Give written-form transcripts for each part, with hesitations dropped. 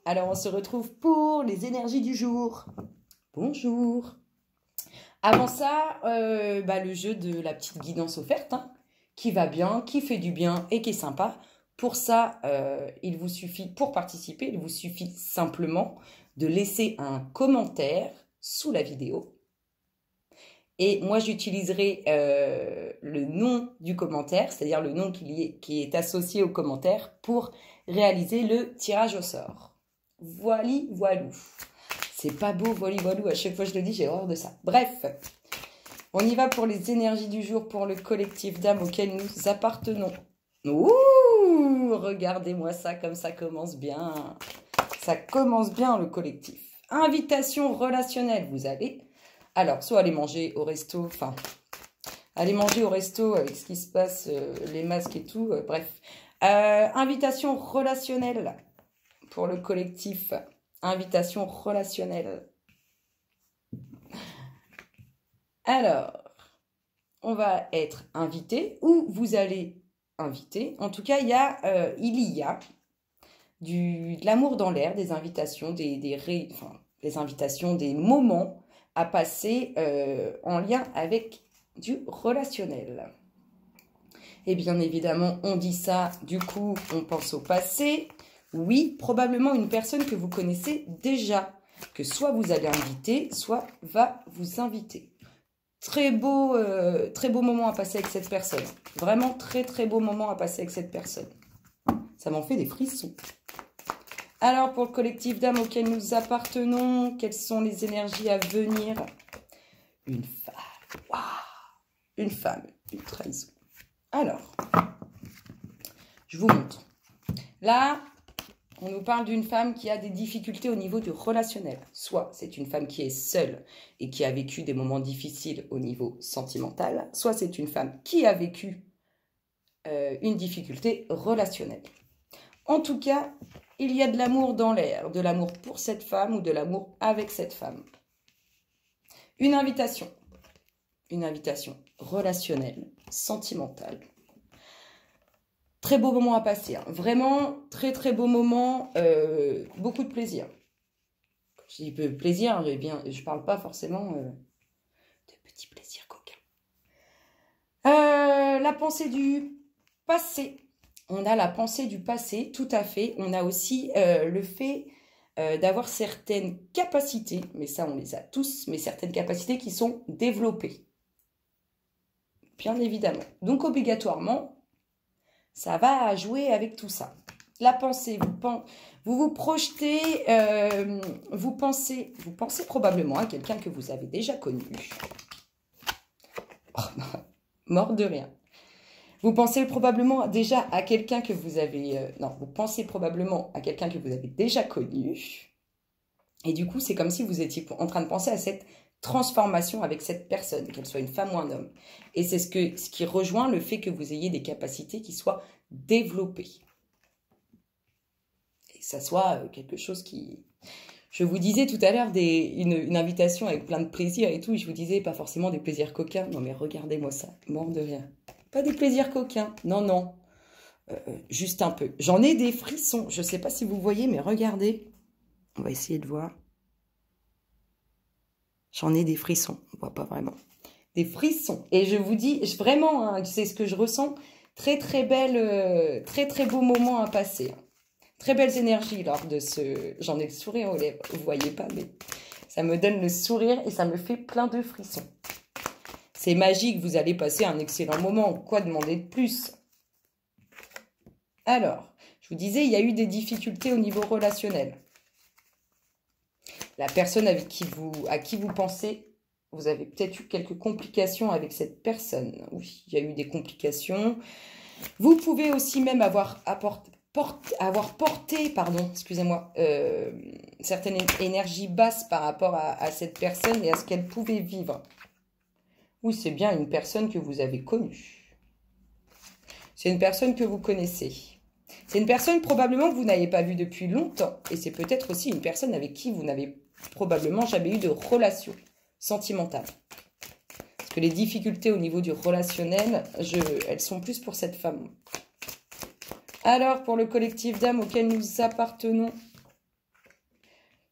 Alors on se retrouve pour les énergies du jour. Bonjour. Avant ça, le jeu de la petite guidance offerte, hein, qui va bien, qui fait du bien et qui est sympa. Pour ça, il vous suffit, pour participer, il vous suffit simplement de laisser un commentaire sous la vidéo. Et moi, j'utiliserai le nom du commentaire, c'est-à-dire le nom qui est associé au commentaire pour réaliser le tirage au sort. Voili, voilou. C'est pas beau, voili, voilou. À chaque fois que je le dis, j'ai horreur de ça. Bref, on y va pour les énergies du jour pour le collectif d'âmes auquel nous appartenons. Ouh, regardez-moi ça, comme ça commence bien. Ça commence bien, le collectif. Invitation relationnelle, vous avez. Alors, soit aller manger au resto, aller manger au resto avec ce qui se passe, les masques et tout, bref. Invitation relationnelle pour le collectif. Invitation relationnelle. Alors, on va être invité ou vous allez inviter. En tout cas, il y a de l'amour dans l'air, des invitations, des invitations, des moments à passer en lien avec du relationnel. Et bien évidemment, on dit ça, du coup, on pense au passé. Oui, probablement une personne que vous connaissez déjà, que soit vous allez inviter, soit va vous inviter. Très beau moment à passer avec cette personne. Vraiment très très beau moment à passer avec cette personne. Ça m'en fait des frissons. Alors, pour le collectif d'âmes auquel nous appartenons, quelles sont les énergies à venir? Une femme. Waouh! Une femme, une trahison. Alors, je vous montre. Là, on nous parle d'une femme qui a des difficultés au niveau du relationnel. Soit c'est une femme qui est seule et qui a vécu des moments difficiles au niveau sentimental, soit c'est une femme qui a vécu une difficulté relationnelle. En tout cas, il y a de l'amour dans l'air, de l'amour pour cette femme ou de l'amour avec cette femme. Une invitation relationnelle, sentimentale. Très beau moment à passer, hein. Vraiment très très beau moment, beaucoup de plaisir. Quand je dis plaisir, je parle pas forcément de petits plaisirs coquins. La pensée du passé. On a la pensée du passé, tout à fait. On a aussi le fait d'avoir certaines capacités, mais ça on les a tous, mais certaines capacités qui sont développées. Bien évidemment. Donc obligatoirement, ça va jouer avec tout ça. La pensée, vous vous projetez, vous pensez probablement à quelqu'un que vous avez déjà connu. Oh, mort de rien. Vous pensez probablement déjà à quelqu'un que vous avez... vous pensez probablement à quelqu'un que vous avez déjà connu. Et du coup, c'est comme si vous étiez en train de penser à cette transformation avec cette personne, qu'elle soit une femme ou un homme. Et c'est ce qui rejoint le fait que vous ayez des capacités qui soient développées. Et que ça soit quelque chose qui... Je vous disais tout à l'heure une invitation avec plein de plaisirs et tout, et je vous disais pas forcément des plaisirs coquins. Non mais regardez-moi ça, mort de rien. Pas des plaisirs coquins, non, non. Juste un peu. J'en ai des frissons. Je ne sais pas si vous voyez, mais regardez. On va essayer de voir. J'en ai des frissons. On ne voit pas vraiment. Des frissons. Et je vous dis, vraiment, hein, c'est ce que je ressens. Très, très belle, très, très beau moment à passer. Très belles énergies lors de ce... J'en ai le sourire aux lèvres. Vous ne voyez pas, mais ça me donne le sourire et ça me fait plein de frissons. C'est magique, vous allez passer un excellent moment. Quoi demander de plus? Alors, je vous disais, il y a eu des difficultés au niveau relationnel. La personne à qui vous pensez, vous avez peut-être eu quelques complications avec cette personne. Oui, il y a eu des complications. Vous pouvez aussi même avoir porté, excusez-moi, certaines énergies basses par rapport à cette personne et à ce qu'elle pouvait vivre. Oui, c'est bien une personne que vous avez connue. C'est une personne que vous connaissez. C'est une personne probablement que vous n'avez pas vue depuis longtemps. Et c'est peut-être aussi une personne avec qui vous n'avez probablement jamais eu de relation sentimentale. Parce que les difficultés au niveau du relationnel, elles sont plus pour cette femme. Alors, pour le collectif d'âmes auquel nous appartenons,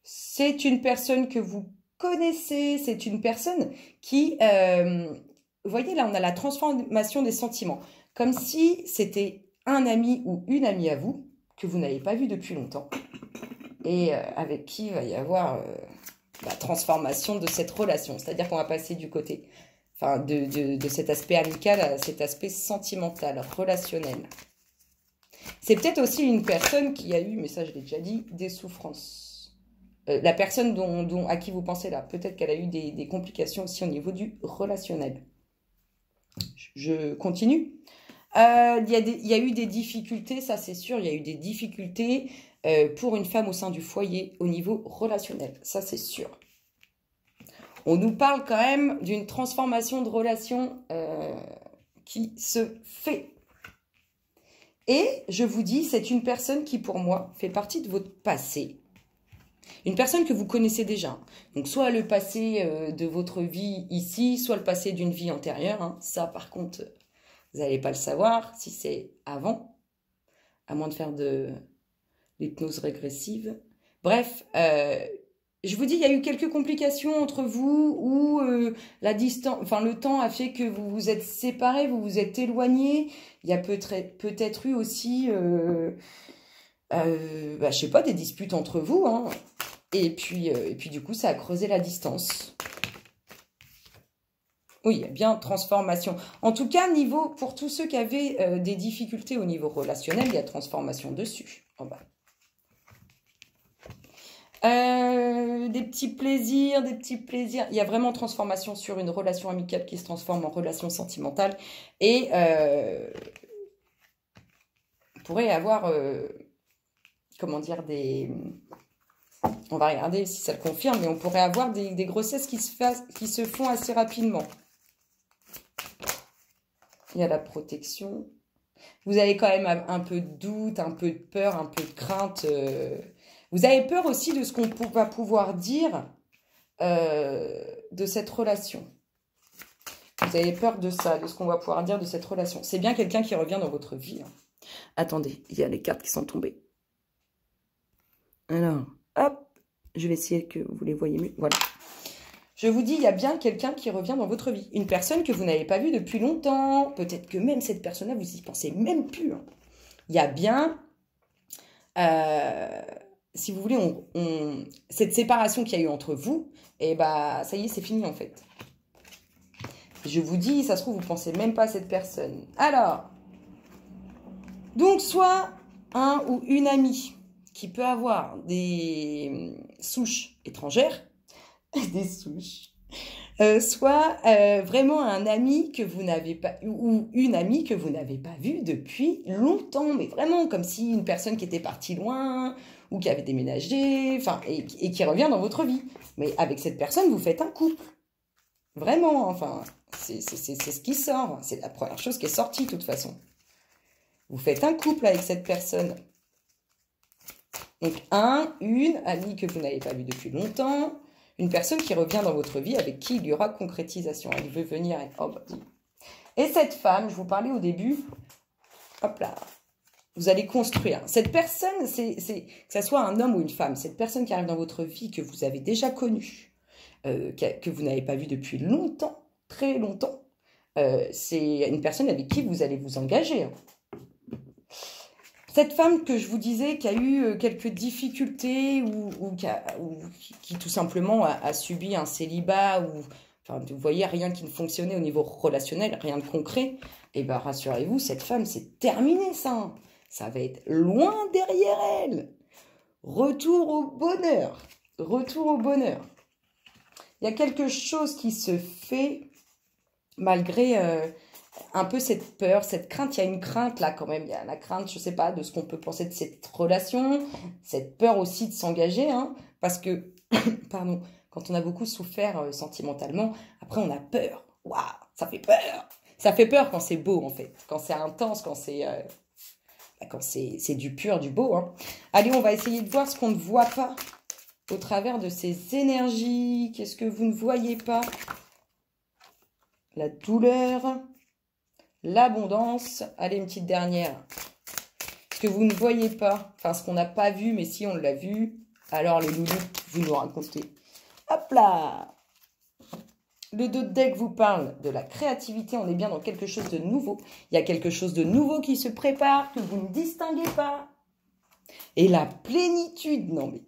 C'est une personne que vous connaissez, c'est une personne qui... vous voyez, là, on a la transformation des sentiments. Comme si c'était un ami ou une amie à vous, que vous n'avez pas vu depuis longtemps, et avec qui il va y avoir la transformation de cette relation. C'est-à-dire qu'on va passer du côté, enfin, de cet aspect amical à cet aspect sentimental, relationnel. C'est peut-être aussi une personne qui a eu, mais ça je l'ai déjà dit, des souffrances. La personne à qui vous pensez là, peut-être qu'elle a eu des complications aussi au niveau du relationnel. Je continue. Il y a eu des difficultés, ça c'est sûr, il y a eu des difficultés pour une femme au sein du foyer au niveau relationnel, ça c'est sûr. On nous parle quand même d'une transformation de relation qui se fait. Et je vous dis, c'est une personne qui pour moi fait partie de votre passé. Une personne que vous connaissez déjà. Donc soit le passé de votre vie ici, soit le passé d'une vie antérieure. Hein. Ça par contre... Vous n'allez pas le savoir si c'est avant, à moins de faire de l'hypnose régressive. Bref, je vous dis, il y a eu quelques complications entre vous où la distance, enfin le temps a fait que vous vous êtes séparés, vous vous êtes éloignés. Il y a peut-être eu aussi, je sais pas, des disputes entre vous. Hein. Et puis du coup, ça a creusé la distance. Oui, il y a bien transformation. En tout cas, pour tous ceux qui avaient des difficultés au niveau relationnel, il y a transformation dessus, en bas. Des petits plaisirs, des petits plaisirs. Il y a vraiment transformation sur une relation amicale qui se transforme en relation sentimentale. Et on pourrait avoir, comment dire, on va regarder si ça le confirme, mais on pourrait avoir des grossesses qui se font assez rapidement. Il y a la protection. Vous avez quand même un peu de doute, un peu de peur, un peu de crainte. Vous avez peur aussi de ce qu'on va pouvoir dire de cette relation. Vous avez peur de ça, de ce qu'on va pouvoir dire de cette relation. C'est bien quelqu'un qui revient dans votre vie. Hein. Attendez, il y a les cartes qui sont tombées. Alors, hop, je vais essayer que vous les voyez mieux. Voilà. Je vous dis, il y a bien quelqu'un qui revient dans votre vie. Une personne que vous n'avez pas vue depuis longtemps. Peut-être que même cette personne-là, vous y pensez même plus. Hein. Il y a bien, si vous voulez, cette séparation qu'il y a eu entre vous, et bah ça y est, c'est fini en fait. Je vous dis, ça se trouve, vous pensez même pas à cette personne. Alors, donc soit un ou une amie qui peut avoir des souches étrangères, des souches, soit vraiment un ami que vous n'avez pas, ou une amie que vous n'avez pas vue depuis longtemps, mais vraiment comme si une personne qui était partie loin, ou qui avait déménagé, enfin, et qui revient dans votre vie. Mais avec cette personne, vous faites un couple. Vraiment, enfin, c'est ce qui sort. C'est la première chose qui est sortie, de toute façon. Vous faites un couple avec cette personne. Donc, une amie que vous n'avez pas vue depuis longtemps, une personne qui revient dans votre vie avec qui il y aura concrétisation. Elle veut venir. Et cette femme, je vous parlais au début, hop là, vous allez construire. Cette personne, que ce soit un homme ou une femme, cette personne qui arrive dans votre vie, que vous avez déjà connue, que vous n'avez pas vue depuis longtemps, très longtemps, c'est une personne avec qui vous allez vous engager. Hein. Cette femme que je vous disais qui a eu quelques difficultés ou qui tout simplement a subi un célibat ou enfin, vous voyez rien qui ne fonctionnait au niveau relationnel, rien de concret, et bien rassurez-vous, cette femme, c'est terminé ça. Ça va être loin derrière elle. Retour au bonheur. Retour au bonheur. Il y a quelque chose qui se fait malgré... un peu cette peur, cette crainte, il y a une crainte là quand même, il y a la crainte, je sais pas, de ce qu'on peut penser de cette relation, cette peur aussi de s'engager, hein, parce que, pardon, quand on a beaucoup souffert sentimentalement, après on a peur, waouh, ça fait peur quand c'est beau en fait, quand c'est intense, quand c'est du pur, du beau, hein. Allez, on va essayer de voir ce qu'on ne voit pas au travers de ces énergies, qu'est-ce que vous ne voyez pas, la douleur... L'abondance, allez, une petite dernière. Ce que vous ne voyez pas, enfin ce qu'on n'a pas vu, mais si on l'a vu. Alors, les loulous, vous nous racontez. Hop là! Le dos de deck vous parle de la créativité. On est bien dans quelque chose de nouveau. Il y a quelque chose de nouveau qui se prépare, que vous ne distinguez pas. Et la plénitude, non mais...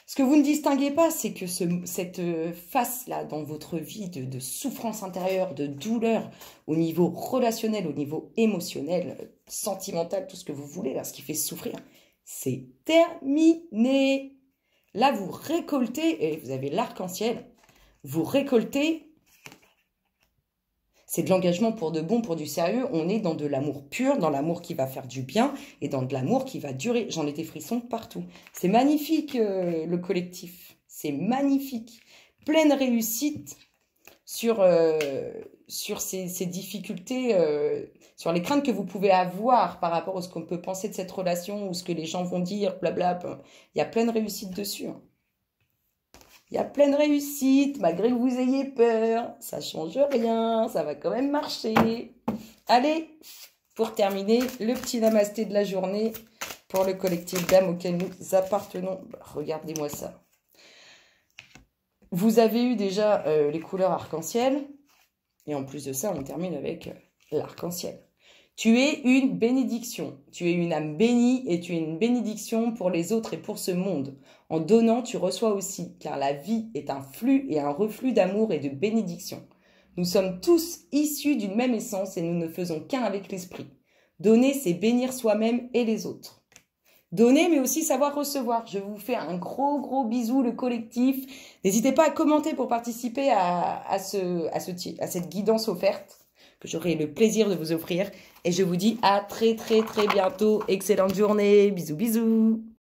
Ce que vous ne distinguez pas, c'est que cette face-là dans votre vie de souffrance intérieure, de douleur, au niveau relationnel, au niveau émotionnel, sentimental, tout ce que vous voulez, là, ce qui fait souffrir, c'est terminé. Là, vous récoltez, et vous avez l'arc-en-ciel, vous récoltez, c'est de l'engagement pour de bon, pour du sérieux. On est dans de l'amour pur, dans l'amour qui va faire du bien et dans de l'amour qui va durer. J'en ai des frissons partout. C'est magnifique, le collectif. C'est magnifique. Pleine réussite sur ces difficultés, sur les craintes que vous pouvez avoir par rapport à ce qu'on peut penser de cette relation ou ce que les gens vont dire, blablabla. Il y a pleine réussite dessus. Il y a pleine réussite, malgré que vous ayez peur. Ça change rien, ça va quand même marcher. Allez, pour terminer, le petit namasté de la journée pour le collectif d'âmes auquel nous appartenons. Regardez-moi ça. Vous avez eu déjà les couleurs arc-en-ciel. Et en plus de ça, on termine avec l'arc-en-ciel. Tu es une bénédiction. Tu es une âme bénie et tu es une bénédiction pour les autres et pour ce monde. En donnant, tu reçois aussi, car la vie est un flux et un reflux d'amour et de bénédiction. Nous sommes tous issus d'une même essence et nous ne faisons qu'un avec l'esprit. Donner, c'est bénir soi-même et les autres. Donner, mais aussi savoir recevoir. Je vous fais un gros bisou, le collectif. N'hésitez pas à commenter pour participer à cette guidance offerte que j'aurai le plaisir de vous offrir. Et je vous dis à très bientôt. Excellente journée. Bisous.